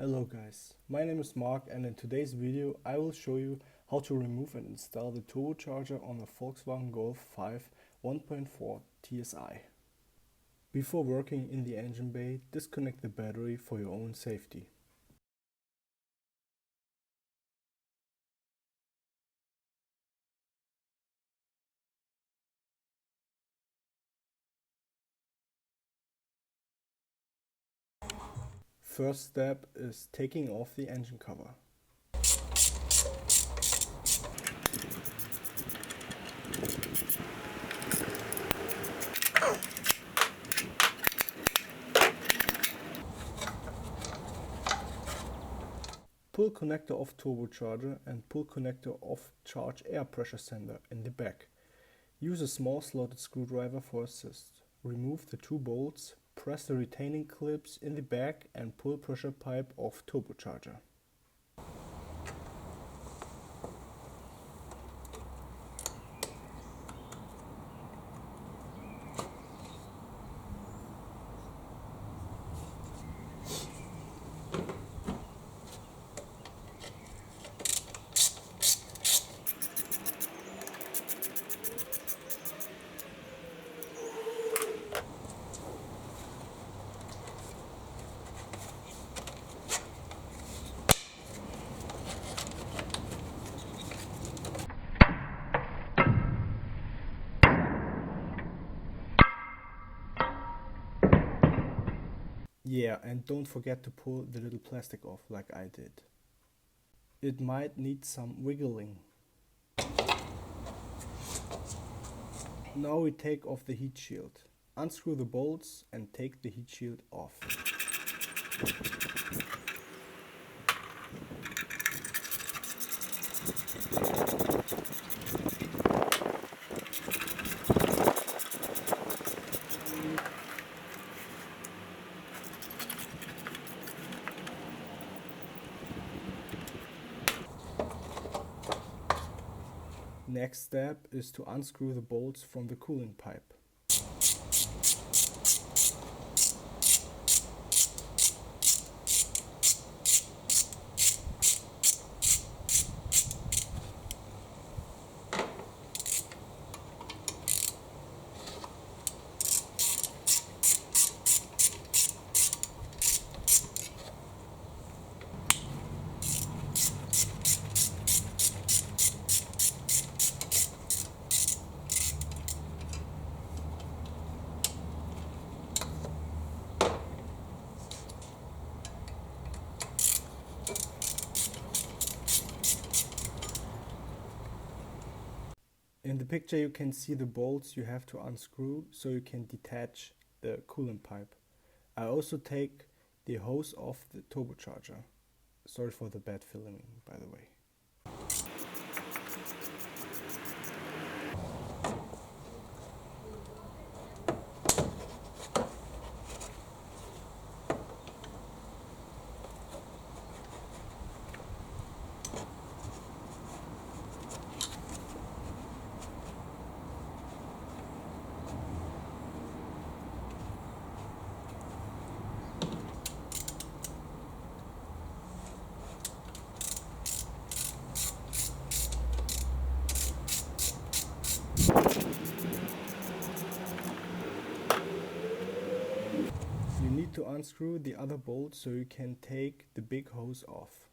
Hello guys, my name is Mark and in today's video I will show you how to remove and install the turbocharger on the Volkswagen Golf 5 1.4 TSI. Before working in the engine bay, disconnect the battery for your own safety. First step is taking off the engine cover. Pull connector off turbocharger and pull connector off charge air pressure sender in the back. Use a small slotted screwdriver for assist. Remove the two bolts, press the retaining clips in the back and pull pressure pipe off turbocharger. Yeah, and don't forget to pull the little plastic off like I did. It might need some wiggling. Now we take off the heat shield. Unscrew the bolts and take the heat shield off. Next step is to unscrew the bolts from the coolant pipe. In the picture you can see the bolts you have to unscrew so you can detach the coolant pipe. I also take the hose off the turbocharger. Sorry for the bad filming, by the way. You need to unscrew the other bolt so you can take the big hose off.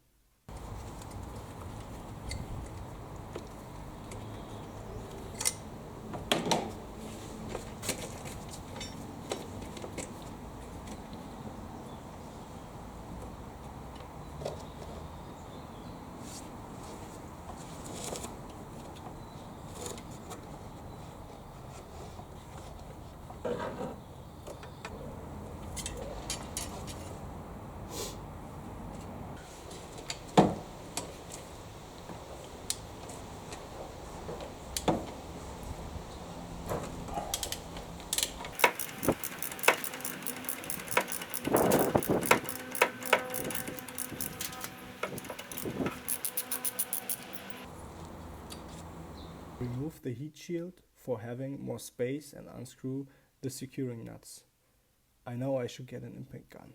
Remove the heat shield for having more space and unscrew the securing nuts. I know I should get an impact gun.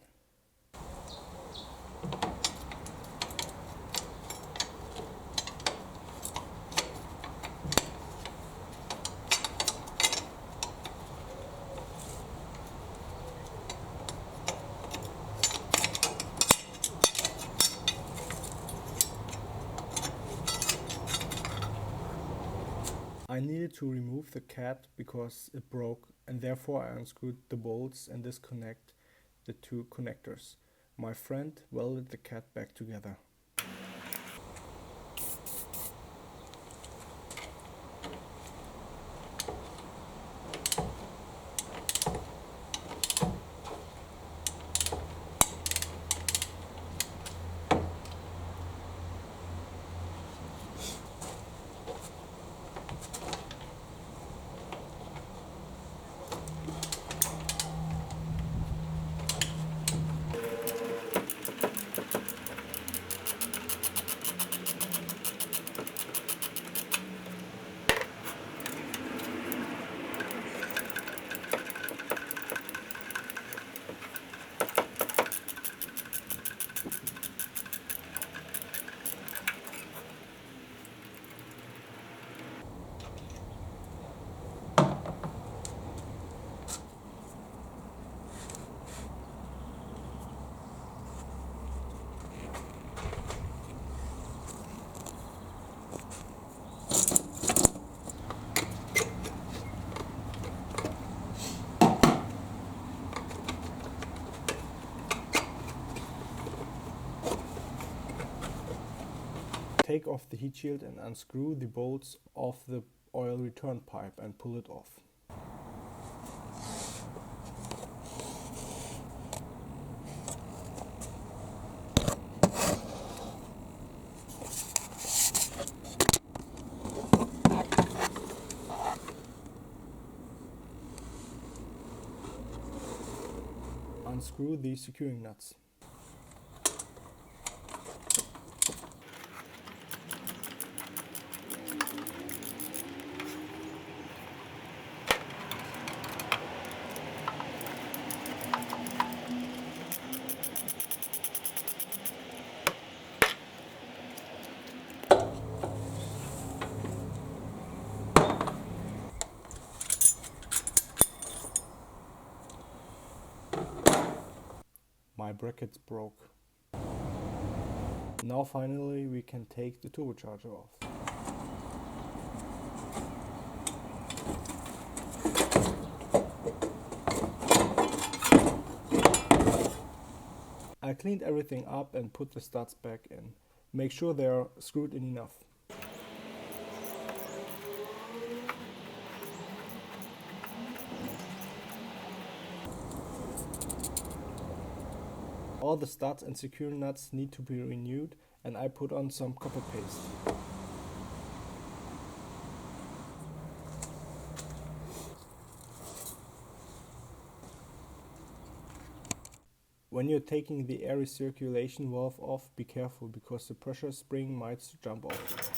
I needed to remove the cat because it broke, and therefore I unscrewed the bolts and disconnect the two connectors. My friend welded the cat back together. Take off the heat shield and unscrew the bolts of the oil return pipe and pull it off. Unscrew the securing nuts. My brackets broke. Now finally we can take the turbocharger off. I cleaned everything up and put the studs back in. Make sure they are screwed in enough. All the studs and secure nuts need to be renewed, and I put on some copper paste. When you're taking the air recirculation valve off, be careful because the pressure spring might jump off.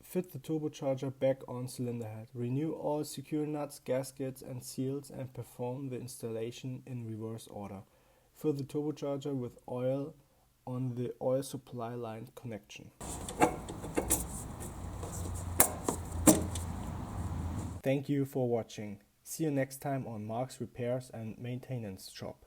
Fit the turbocharger back on cylinder head. Renew all secure nuts, gaskets and seals and perform the installation in reverse order. Fill the turbocharger with oil on the oil supply line connection. Thank you for watching. See you next time on Mark's Repairs and Maintenance Shop.